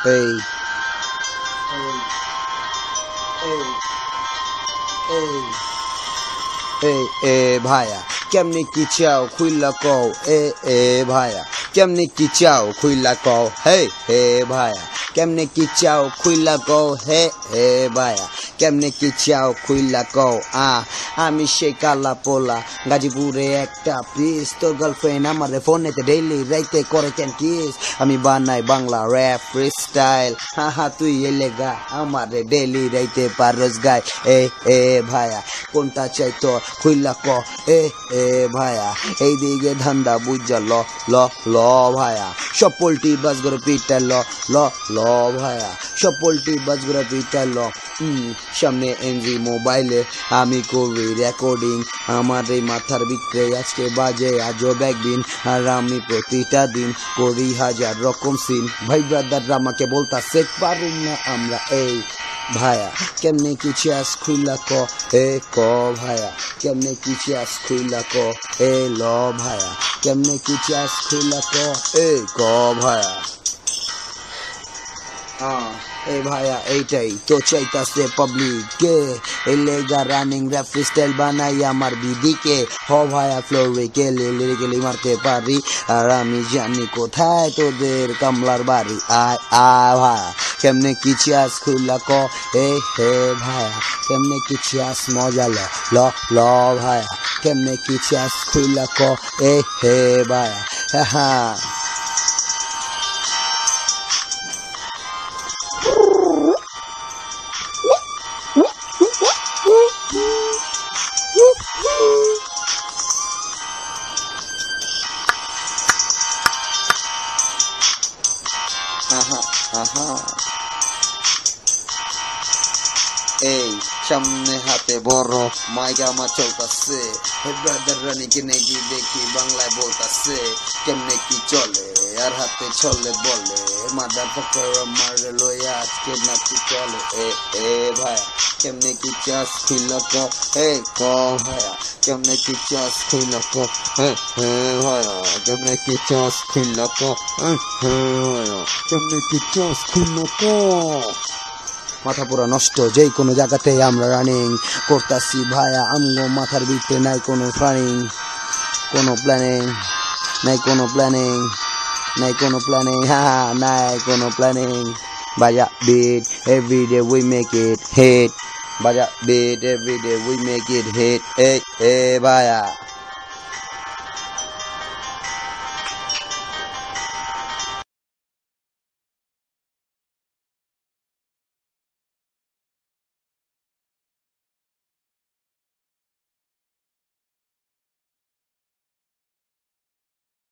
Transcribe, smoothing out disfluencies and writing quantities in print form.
এই এই এই এই এ ভাইয়া কেমনে কি চাও খুইলা কও এ ভাইয়া কেমনে কি চাও খুইলা কও হে ভাইয়া কেমনে কি চাও খুইলা কও হে ভাইয়া কেমনে কি চাও খুইলা কও আমি সেই কালা পোলা গাজীপুরে একটা পিস তোর গার্লফ্রেন্ড আমারে ফোনেতে ডেইলি রাইতে করে কেন কিস আমি বানাই বাংলা র্যাপ ফ্রিস্টাইল তুই এলে গা আমারে ডেইলি রাইতে পারস গায় এ ভাইয়া কোনটা চাই তোর খুইলা ক এ ভাইয়া এইদিকে ধান্দা বুঝা ল ভাইয়া সব পোল্টি বাস করে পিটা ল ভাইয়া সব পোল্টি বাস করে পিটা ল সামনে এনজি মোবাইলে আমি করি রেকর্ডিং আমার এই মাথার ভিতরে আজকে বাজে আজও ব্যাগবিন আর আমি প্রতিটা দিন করি হাজার রকম সিন ভাই ব্রাদাররা আমাকে বলতাছে পারুম না আমরা এই ভাইয়া কেমনে কি চাস খুইলা ক ভাইয়া কেমনে কি চাস খুইলা ক ল ভাইয়া কেমনে কি চাস খুইলা ক ভাইয়া এই ভাইয়া এইটাই তো চাইতাছে পাবলিক কে এলেগা রানিং র্যাপ ফ্রিস্টাইল বানাই আমার বিদিকে ভাইয়া ফ্লোরে গেলে লিরিক্যালি মারতে পারি আর আমি জানি কোথায় তোদের কামলার বাড়ি আয় ভাইয়া কেমনে কি চাস খুইলা ক হে ভাইয়া কেমনে কি চাস মজা ল ভাইয়া কেমনে কি চাস খুইলা ক হে ভাইয়া এই সামনে হাতে বড় মাইকা আমার চলতাছে ব্রাদার রানীকে নাকি দেখি বাংলায় বলতাছে কেমনে কি চলে আর হাতে চলে বলে মাদার ফাকার আমার লইয়া আজকে নাকি চলে এ ভাইয়া কেমনে কি চাস খুইলা ক ভাইয়া কেমনে কি চাস খুইলা ক ভাইয়া কেমনে কি চাস খুইলা ক ভাইয়া কেমনে কি চাস খুইলা ক মাথা পুরা নষ্ট যেই কোনো জায়গাতে আমরা রানিং করতাছি ভাইয়া আমগো মাথার ভিতরে নাই কোনো প্ল্যানিং নাই কোনো প্ল্যানিং নাই কোনো প্ল্যানিং বাজা beat everyday we make it hit বাজা beat everyday we make it hit ভাইয়া